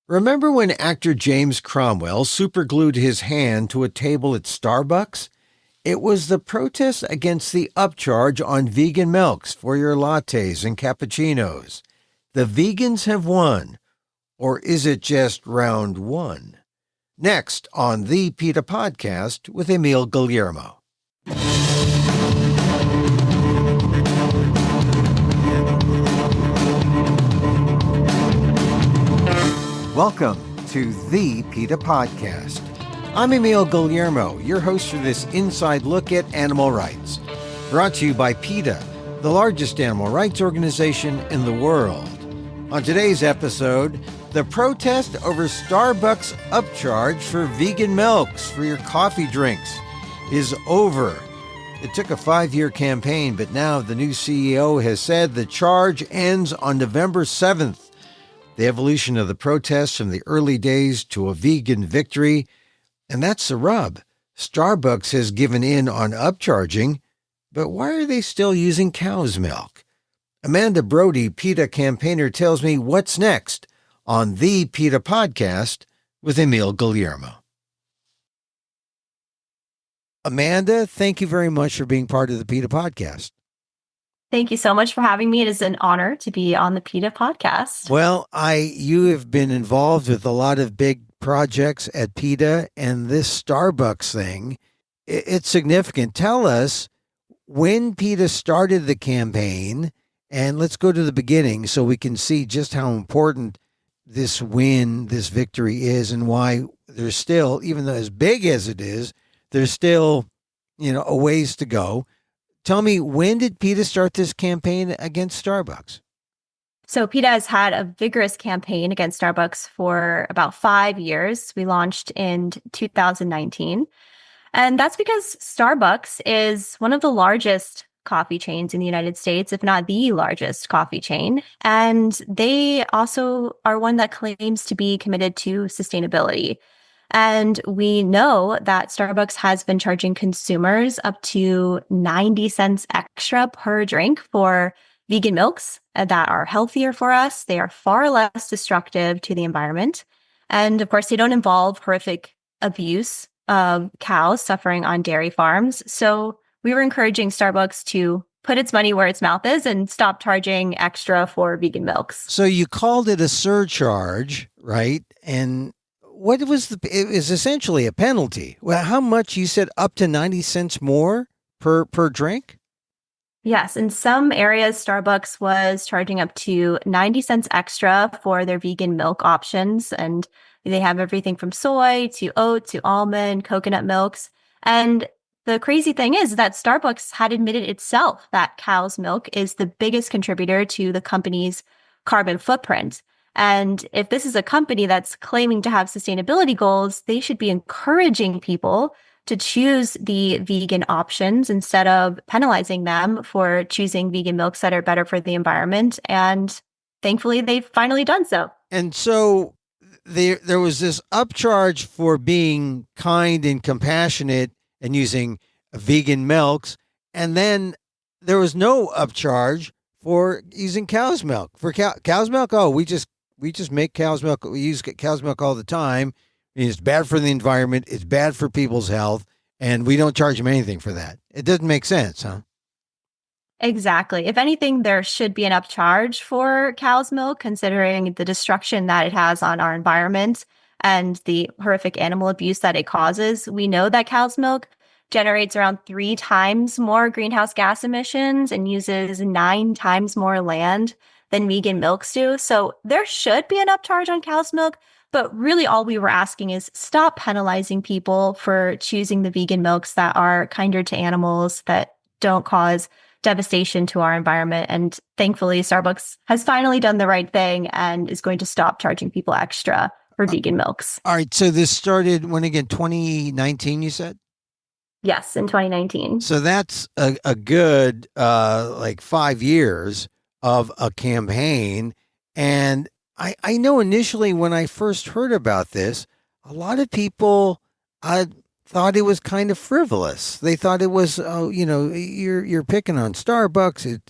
Remember when actor James Cromwell superglued his hand to a table at Starbucks? It was the protest against the upcharge on vegan milks for your lattes and cappuccinos. The vegans have won. Or is it just round one? Next on the PETA Podcast with Emil Guillermo. Welcome to the PETA Podcast. I'm Emil Guillermo, your host for this inside look at animal rights. Brought to you by PETA, the largest animal rights organization in the world. On today's episode, the protest over Starbucks upcharge for vegan milks for your coffee drinks is over. It took a 5-year campaign, but now the new CEO has said the charge ends on November 7th. The evolution of the protests from the early days to a vegan victory, and that's the rub. Starbucks has given in on upcharging, but why are they still using cow's milk? Amanda Brody, PETA campaigner, tells me what's next on the PETA Podcast with Emil Guillermo. Amanda, thank you very much for being part of the PETA Podcast. Thank you so much for having me. It is an honor to be on the PETA Podcast. Well, you have been involved with a lot of big projects at PETA, and this Starbucks thing, it's significant. Tell us when PETA started the campaign, and let's go to the beginning so we can see just how important this win, this victory is, and why there's still, even though as big as it is, there's still, a ways to go. Tell me, when did PETA start this campaign against Starbucks? So PETA has had a vigorous campaign against Starbucks for about 5 years. We launched in 2019. And that's because Starbucks is one of the largest coffee chains in the United States, if not the largest coffee chain. And they also are one that claims to be committed to sustainability. And we know that Starbucks has been charging consumers up to 90 cents extra per drink for vegan milks that are healthier for us. They are far less destructive to the environment. And of course, they don't involve horrific abuse of cows suffering on dairy farms. So we were encouraging Starbucks to put its money where its mouth is and stop charging extra for vegan milks. So you called it a surcharge, right? And what was it was essentially a penalty. Well, how much? You said up to 90 cents more per drink? Yes. In some areas, Starbucks was charging up to 90 cents extra for their vegan milk options. And they have everything from soy to oat to almond, coconut milks. And the crazy thing is that Starbucks had admitted itself that cow's milk is the biggest contributor to the company's carbon footprint. And if this is a company that's claiming to have sustainability goals, they should be encouraging people to choose the vegan options instead of penalizing them for choosing vegan milks that are better for the environment. And thankfully, they've finally done so. And so there was this upcharge for being kind and compassionate and using vegan milks. And then there was no upcharge for using cow's milk. For cow's milk, we just make cow's milk. We use cow's milk all the time. It's bad for the environment. It's bad for people's health. And we don't charge them anything for that. It doesn't make sense, huh? Exactly. If anything, there should be an upcharge for cow's milk, considering the destruction that it has on our environment and the horrific animal abuse that it causes. We know that cow's milk generates around 3 times more greenhouse gas emissions and uses 9 times more land than vegan milks do. So there should be an upcharge on cow's milk, but really all we were asking is stop penalizing people for choosing the vegan milks that are kinder to animals, that don't cause devastation to our environment. And thankfully, Starbucks has finally done the right thing and is going to stop charging people extra for vegan milks. All right. So this started when again, 2019, you said? Yes, in 2019. So that's a good 5 years of a campaign. And I know initially when I first heard about this, a lot of people thought it was kind of frivolous. They thought it was, you're picking on Starbucks.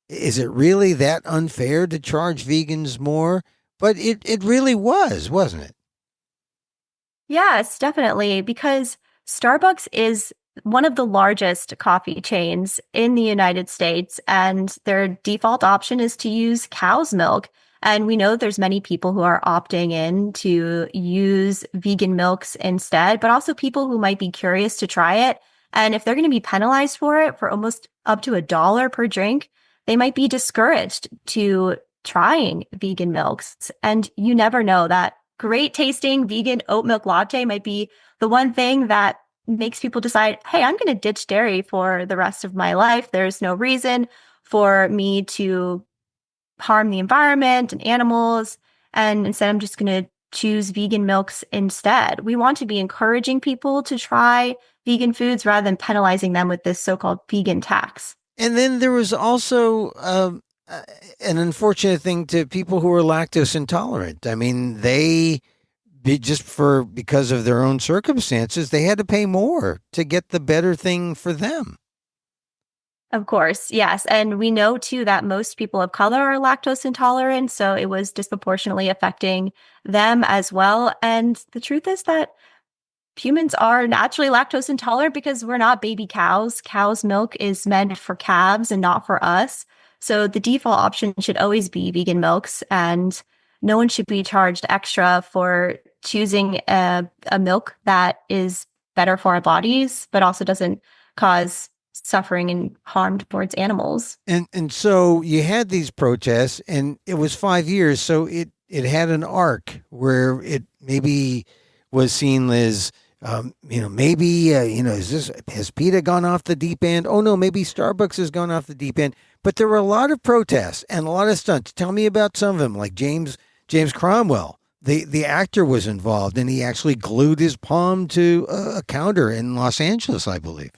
Is it really that unfair to charge vegans more? But it really was, wasn't it? Yes, definitely, because Starbucks is one of the largest coffee chains in the United States, and their default option is to use cow's milk. And we know there's many people who are opting in to use vegan milks instead, but also people who might be curious to try it. And if they're going to be penalized for it for almost up to $1 per drink, they might be discouraged to trying vegan milks. And you never know, that great tasting vegan oat milk latte might be the one thing that makes people decide, hey, I'm going to ditch dairy for the rest of my life. There's no reason for me to harm the environment and animals. And instead, I'm just going to choose vegan milks instead. We want to be encouraging people to try vegan foods rather than penalizing them with this so-called vegan tax. And then there was also an unfortunate thing to people who are lactose intolerant. I mean, because of their own circumstances, they had to pay more to get the better thing for them. Of course, yes. And we know too that most people of color are lactose intolerant, so it was disproportionately affecting them as well. And the truth is that humans are naturally lactose intolerant because we're not baby cows. Cow's milk is meant for calves and not for us. So the default option should always be vegan milks, and no one should be charged extra for choosing a milk that is better for our bodies, but also doesn't cause suffering and harm towards animals. And so you had these protests, and it was 5 years, so it had an arc where it maybe was seen as has PETA gone off the deep end? Oh no, maybe Starbucks has gone off the deep end. But there were a lot of protests and a lot of stunts. Tell me about some of them, like James Cromwell. The actor was involved, and he actually glued his palm to a counter in Los Angeles, I believe.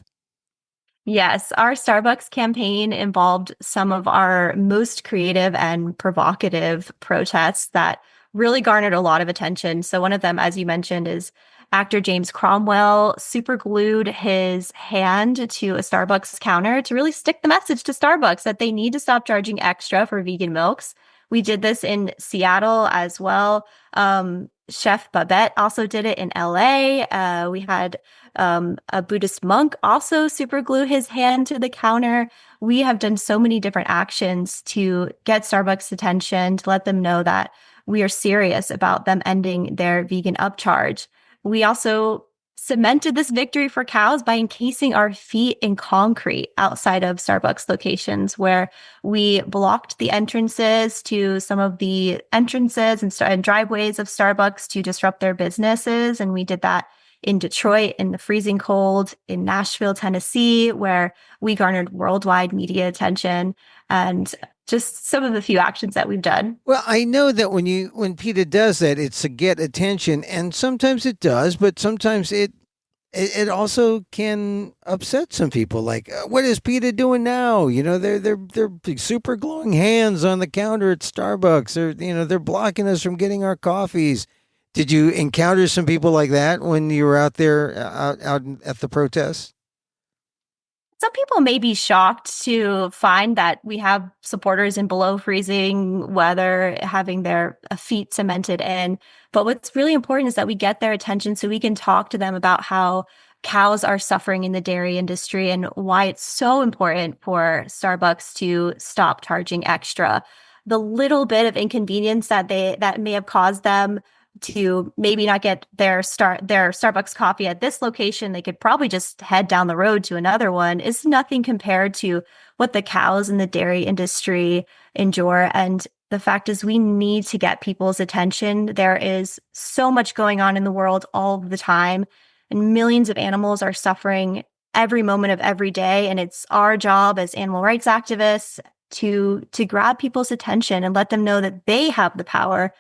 Yes, our Starbucks campaign involved some of our most creative and provocative protests that really garnered a lot of attention. So one of them, as you mentioned, is actor James Cromwell super glued his hand to a Starbucks counter to really stick the message to Starbucks that they need to stop charging extra for vegan milks. We did this in Seattle as well. Chef Babette also did it in LA. We had a Buddhist monk also super glue his hand to the counter. We have done so many different actions to get Starbucks' attention, to let them know that we are serious about them ending their vegan upcharge. We also cemented this victory for cows by encasing our feet in concrete outside of Starbucks locations, where we blocked the entrances to some of the entrances and driveways of Starbucks to disrupt their businesses. And we did that in Detroit in the freezing cold, in Nashville, Tennessee, where we garnered worldwide media attention, and just some of the few actions that we've done. Well, I know that when PETA does that, it's to get attention, and sometimes it does, but sometimes it also can upset some people. Like, what is PETA doing now? You know, they're super glowing hands on the counter at Starbucks. They're blocking us from getting our coffees. Did you encounter some people like that when you were out there out at the protests? Some people may be shocked to find that we have supporters in below freezing weather having their feet cemented in. But what's really important is that we get their attention so we can talk to them about how cows are suffering in the dairy industry and why it's so important for Starbucks to stop charging extra. The little bit of inconvenience that may have caused them to maybe not get their Starbucks coffee at this location, they could probably just head down the road to another one, is nothing compared to what the cows in the dairy industry endure. And the fact is, we need to get people's attention. There is so much going on in the world all the time, and millions of animals are suffering every moment of every day. And it's our job as animal rights activists to grab people's attention and let them know that they have the power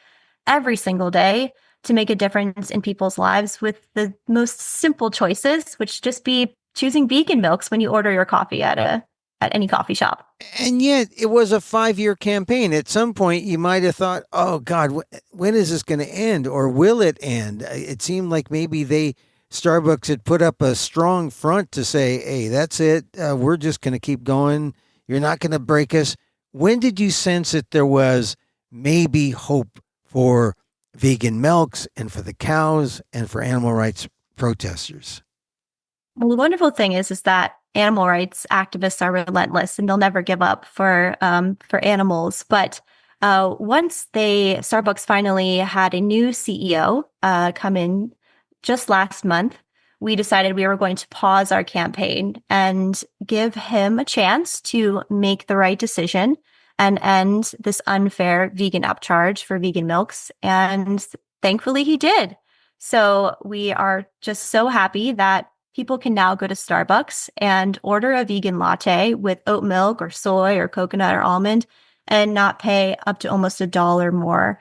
every single day to make a difference in people's lives with the most simple choices, which just be choosing vegan milks when you order your coffee at any coffee shop. And yet it was a 5-year campaign. At some point you might have thought, oh God, when is this going to end, or will it end? It seemed like maybe Starbucks had put up a strong front to say, hey, that's it. We're just going to keep going. You're not going to break us. When did you sense that there was maybe hope for vegan milks and for the cows and for animal rights protesters? Well, the wonderful thing is that animal rights activists are relentless and they'll never give up for animals. But once Starbucks finally had a new CEO come in just last month, we decided we were going to pause our campaign and give him a chance to make the right decision and end this unfair vegan upcharge for vegan milks. And thankfully, he did. So we are just so happy that people can now go to Starbucks and order a vegan latte with oat milk or soy or coconut or almond and not pay up to almost $1 more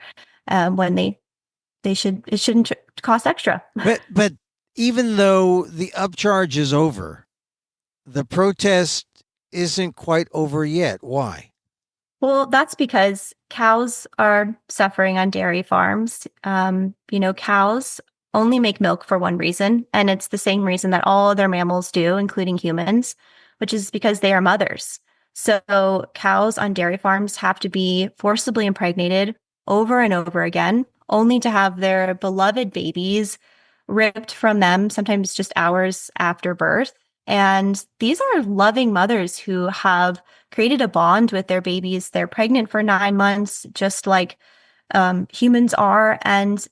when it shouldn't cost extra. But even though the upcharge is over, the protest isn't quite over yet. Why? Well, that's because cows are suffering on dairy farms. Cows only make milk for one reason, and it's the same reason that all other mammals do, including humans, which is because they are mothers. So cows on dairy farms have to be forcibly impregnated over and over again, only to have their beloved babies ripped from them, sometimes just hours after birth. And these are loving mothers who have created a bond with their babies. They're pregnant for 9 months, just like humans are. And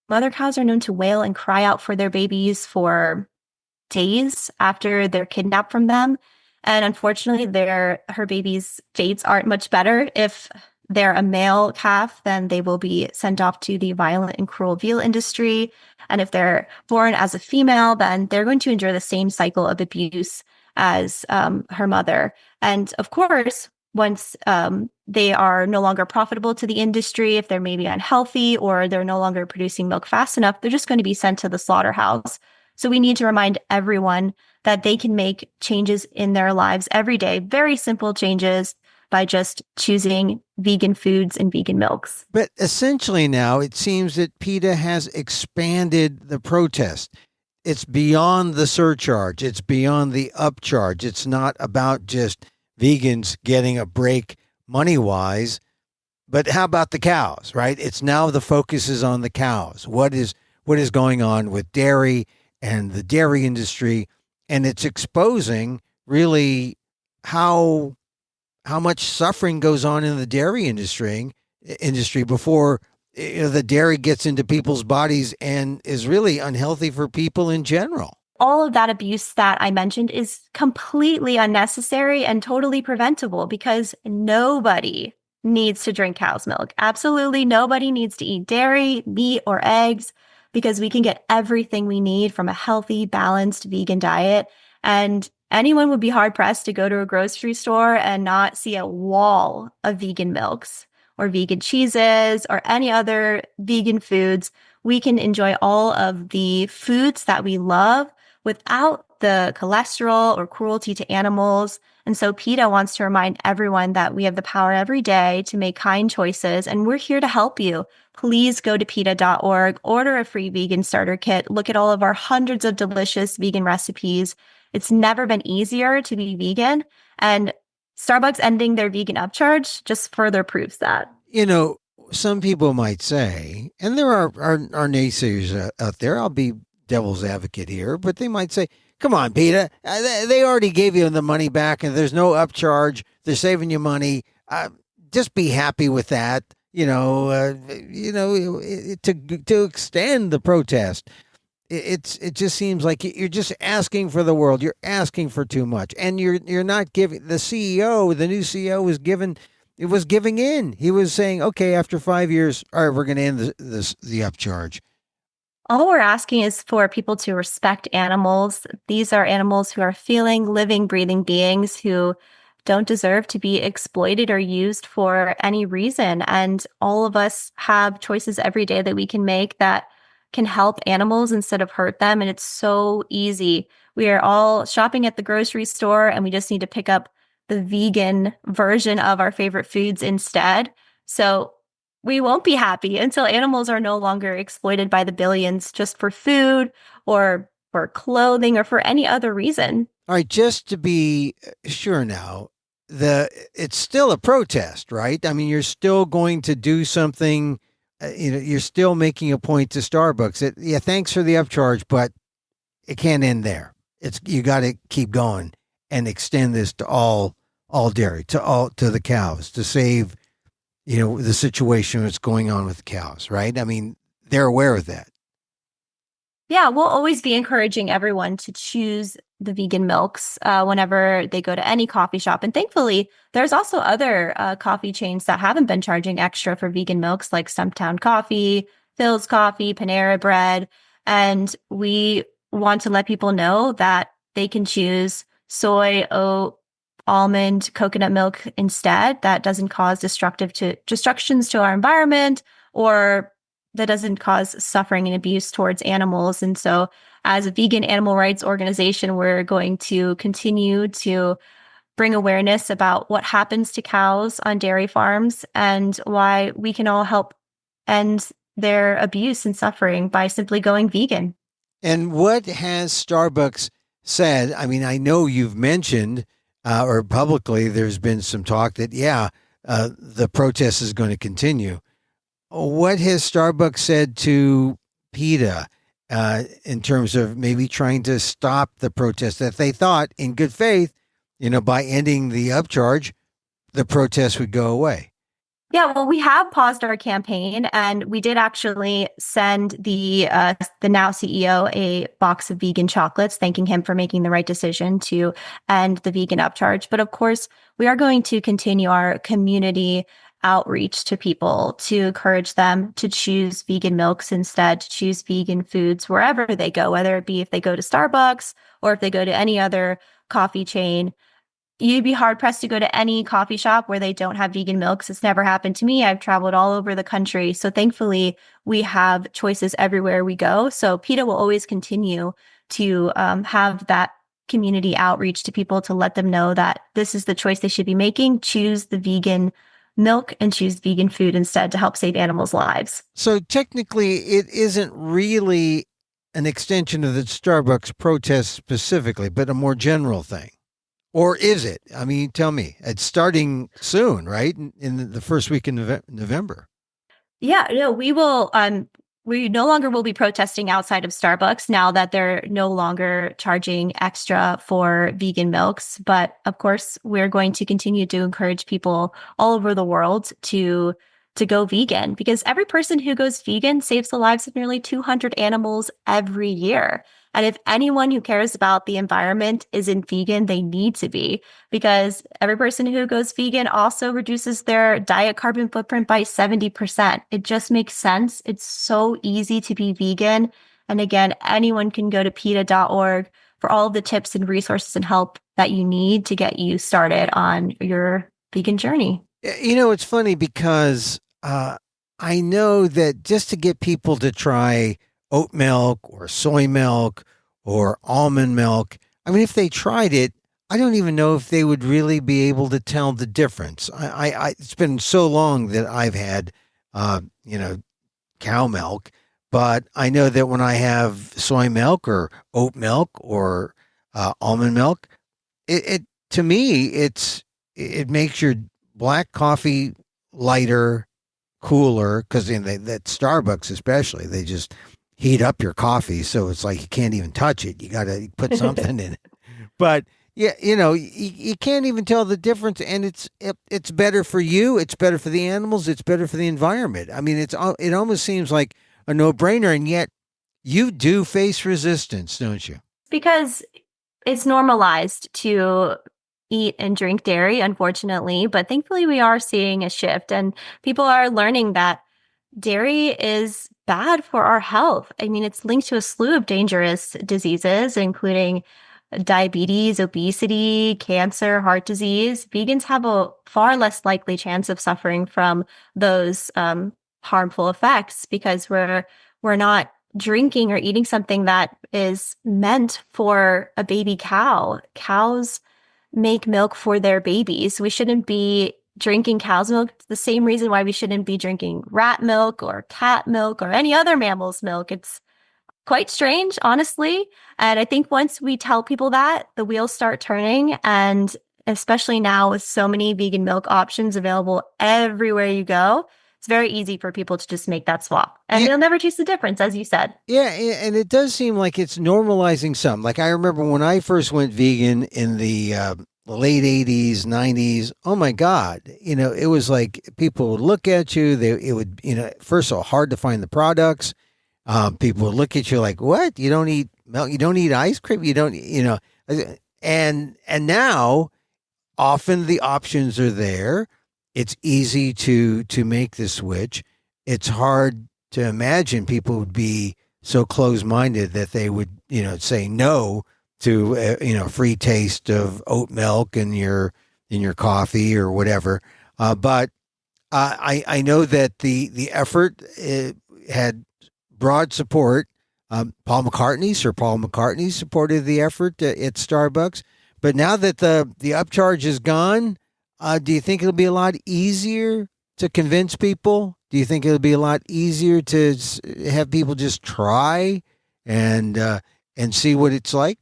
mother cows are known to wail and cry out for their babies for days after they're kidnapped from them. And unfortunately, her babies' fates aren't much better. If they're a male calf, then they will be sent off to the violent and cruel veal industry. And if they're born as a female, then they're going to endure the same cycle of abuse as her mother. And of course, once they are no longer profitable to the industry, if they're maybe unhealthy or they're no longer producing milk fast enough, they're just going to be sent to the slaughterhouse. So we need to remind everyone that they can make changes in their lives every day, very simple changes by just choosing vegan foods and vegan milks. But essentially now it seems that PETA has expanded the protest. It's beyond the surcharge. It's beyond the upcharge. It's not about just vegans getting a break money-wise, but how about the cows, right? It's now the focus is on the cows. What is going on with dairy and the dairy industry, and it's exposing really how much suffering goes on in the dairy industry before the dairy gets into people's bodies and is really unhealthy for people in general. All of that abuse that I mentioned is completely unnecessary and totally preventable because nobody needs to drink cow's milk. Absolutely nobody needs to eat dairy, meat, or eggs because we can get everything we need from a healthy, balanced vegan diet. And anyone would be hard-pressed to go to a grocery store and not see a wall of vegan milks or vegan cheeses or any other vegan foods. We can enjoy all of the foods that we love without the cholesterol or cruelty to animals. And so PETA wants to remind everyone that we have the power every day to make kind choices, and we're here to help you. Please go to PETA.org, order a free vegan starter kit, look at all of our hundreds of delicious vegan recipes. It's never been easier to be vegan, and Starbucks ending their vegan upcharge just further proves that. Some people might say, and there are naysayers out there, I'll be devil's advocate here, but they might say, come on, PETA, they already gave you the money back and there's no upcharge. They're saving you money. Just be happy with that, to extend the protest. It just seems like you're just asking for the world. You're asking for too much, and you're not giving. The new CEO was giving in. He was saying, okay, after 5 years, all right, we're going to end the upcharge. All we're asking is for people to respect animals. These are animals who are feeling, living, breathing beings who don't deserve to be exploited or used for any reason. And all of us have choices every day that we can make that can help animals instead of hurt them. And it's so easy. We are all shopping at the grocery store and we just need to pick up the vegan version of our favorite foods instead. So we won't be happy until animals are no longer exploited by the billions just for food or for clothing or for any other reason. All right, just to be sure now, it's still a protest, right? I mean, you're still going to do something you're still making a point to Starbucks. Yeah, thanks for the upcharge, but it can't end there. You got to keep going and extend this to all dairy, to the cows, to save the situation that's going on with the cows, right? I mean, they're aware of that. Yeah, we'll always be encouraging everyone to choose the vegan milks whenever they go to any coffee shop. And thankfully, there's also other coffee chains that haven't been charging extra for vegan milks, like Stumptown Coffee, Phil's Coffee, Panera Bread. And we want to let people know that they can choose soy, oat, almond, coconut milk instead. That doesn't cause destructions to our environment, or that doesn't cause suffering and abuse towards animals. And so as a vegan animal rights organization, we're going to continue to bring awareness about what happens to cows on dairy farms and why we can all help end their abuse and suffering by simply going vegan. And what has Starbucks said? I mean, I know you've mentioned, or publicly, there's been some talk that, the protest is going to continue. What has Starbucks said to PETA in terms of maybe trying to stop the protest that they thought, in good faith, by ending the upcharge, the protest would go away? Yeah, well, we have paused our campaign, and we did actually send the now CEO a box of vegan chocolates, thanking him for making the right decision to end the vegan upcharge. But of course, we are going to continue our community outreach to people to encourage them to choose vegan milks instead, to choose vegan foods wherever they go, whether it be if they go to Starbucks or if they go to any other coffee chain. You'd be hard pressed to go to any coffee shop where they don't have vegan milks. It's never happened to me. I've traveled all over the country. So thankfully, we have choices everywhere we go. So PETA will always continue to have that community outreach to people to let them know that this is the choice they should be making. Choose the vegan milk and choose vegan food instead to help save animals' lives. So technically, it isn't really an extension of the Starbucks protest specifically, but a more general thing. Or is it? I mean, tell me. It's starting soon, right? In the first week in November. Yeah, no, we will. We no longer will be protesting outside of Starbucks now that they're no longer charging extra for vegan milks. But of course, we're going to continue to encourage people all over the world to go vegan, because every person who goes vegan saves the lives of nearly 200 animals every year. And if anyone who cares about the environment isn't vegan, they need to be, because every person who goes vegan also reduces their diet carbon footprint by 70%. It just makes sense. It's so easy to be vegan. And again, anyone can go to PETA.org for all of the tips and resources and help that you need to get you started on your vegan journey. It's funny because I know that just to get people to try oat milk or soy milk or almond milk, I mean, if they tried it, I don't even know if they would really be able to tell the difference. It's been so long that I've had, cow milk, but I know that when I have soy milk or oat milk or almond milk, it to me, it makes your black coffee lighter, cooler, because that Starbucks especially, they just heat up your coffee, so it's like you can't even touch it. You got to put something in it. But yeah, you can't even tell the difference, and it's better for you. It's better for the animals. It's better for the environment. I mean, it almost seems like a no-brainer, and yet you do face resistance, don't you? Because it's normalized to eat and drink dairy, unfortunately, but thankfully we are seeing a shift, and people are learning that dairy is bad for our health. I mean, it's linked to a slew of dangerous diseases, including diabetes, obesity, cancer, heart disease. Vegans have a far less likely chance of suffering from those harmful effects because we're not drinking or eating something that is meant for a baby cow. Cows make milk for their babies. We shouldn't be drinking cow's milk. It's the same reason why we shouldn't be drinking rat milk or cat milk or any other mammal's milk. It's quite strange, honestly. And I think once we tell people that, the wheels start turning. And especially now with so many vegan milk options available everywhere you go, it's very easy for people to just make that swap. And they'll never taste the difference, as you said. Yeah, and it does seem like it's normalizing some. Like I remember when I first went vegan in the late 80s, 90s, oh my God, it was like people would look at you, it would, first of all, hard to find the products. People would look at you like, what? You don't eat milk? You don't eat ice cream? You don't, and now often the options are there. It's easy to make the switch. It's hard to imagine people would be so close-minded that they would, say no to free taste of oat milk in your coffee or whatever. But I know that the effort had broad support. Sir Paul McCartney supported the effort at Starbucks. But now that the upcharge is gone, do you think it'll be a lot easier to convince people? Do you think it'll be a lot easier to have people just try and see what it's like?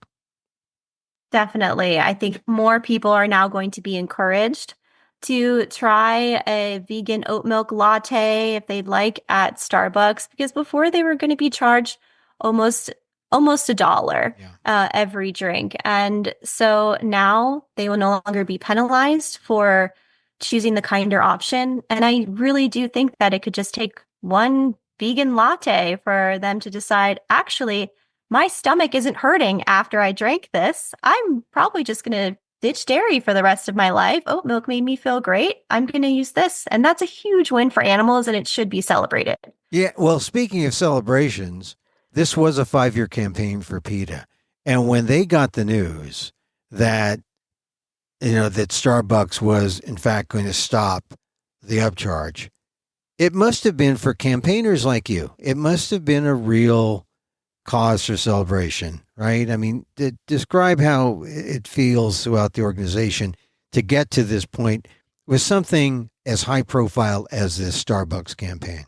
Definitely. I think more people are now going to be encouraged to try a vegan oat milk latte if they'd like at Starbucks, because before they were going to be charged almost $1 every drink. And so now they will no longer be penalized for choosing the kinder option. And I really do think that it could just take one vegan latte for them to decide, actually, my stomach isn't hurting after I drank this. I'm probably just going to ditch dairy for the rest of my life. Oat milk made me feel great. I'm going to use this. And that's a huge win for animals, and it should be celebrated. Yeah. Well, speaking of celebrations, this was a 5-year campaign for PETA. And when they got the news that, that Starbucks was in fact going to stop the upcharge, it must have been, for campaigners like you, it must have been a real cause for celebration, right? I mean, describe how it feels throughout the organization to get to this point with something as high profile as this Starbucks campaign.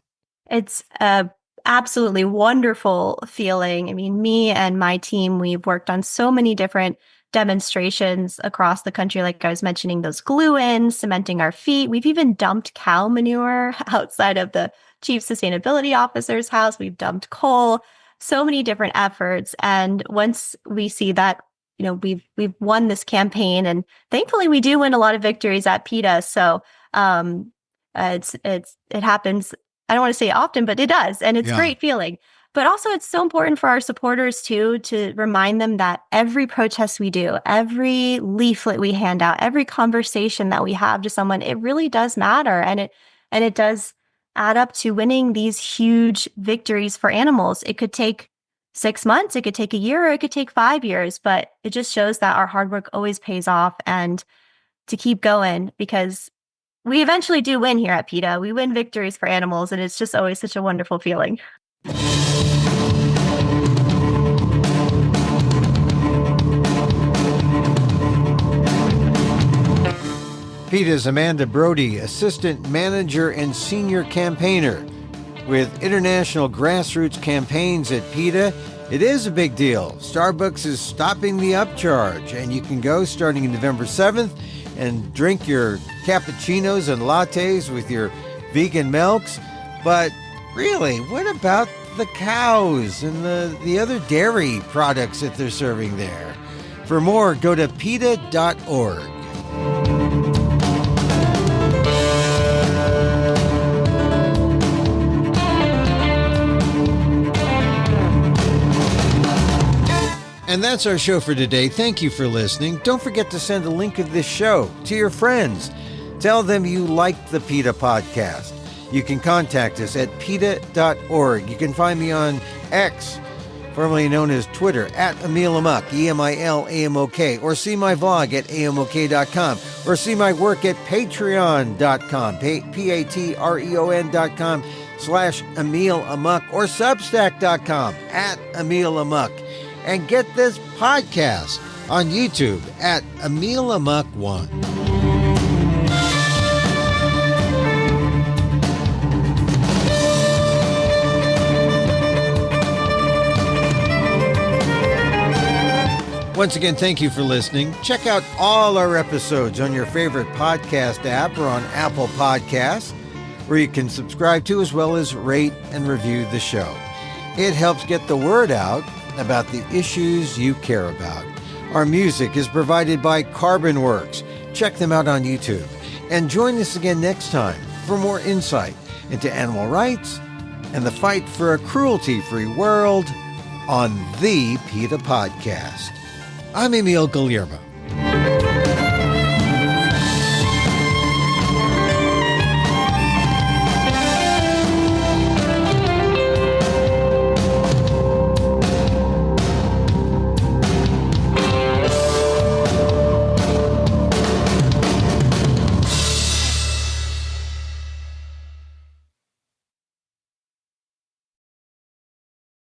It's a absolutely wonderful feeling. I mean, me and my team, we've worked on so many different demonstrations across the country. Like I was mentioning, those glue-ins, cementing our feet. We've even dumped cow manure outside of the chief sustainability officer's house. We've dumped coal. So many different efforts. And once we see that, we've won this campaign, and thankfully we do win a lot of victories at PETA. So it happens. I don't want to say often, but it does. And it's a great feeling. But also it's so important for our supporters too, to remind them that every protest we do, every leaflet we hand out, every conversation that we have to someone, it really does matter. And it does add up to winning these huge victories for animals. It could take 6 months, it could take a year, or it could take 5 years, but it just shows that our hard work always pays off, and to keep going, because we eventually do win here at PETA. We win victories for animals, and it's just always such a wonderful feeling. PETA's Amanda Brody, Assistant Manager and Senior Campaigner. With international grassroots campaigns at PETA, it is a big deal. Starbucks is stopping the upcharge, and you can go starting November 7th and drink your cappuccinos and lattes with your vegan milks. But really, what about the cows and the other dairy products that they're serving there? For more, go to PETA.org. And that's our show for today. Thank you for listening. Don't forget to send a link of this show to your friends. Tell them you liked the PETA podcast. You can contact us at PETA.org. You can find me on X, formerly known as Twitter, at emilamok, EMILAMOK, or see my vlog at amok.com, or see my work at patreon.com, patreon.com/emilamok, or substack.com at emilamok. And get this podcast on YouTube at emilamok1. Once again, thank you for listening. Check out all our episodes on your favorite podcast app or on Apple Podcasts. where you can subscribe to as well as rate and review the show. It helps get the word out about the issues you care about. Our music is provided by CarbonWorks. Check them out on YouTube. And join us again next time for more insight into animal rights and the fight for a cruelty-free world on the PETA Podcast. I'm Emil Guillermo.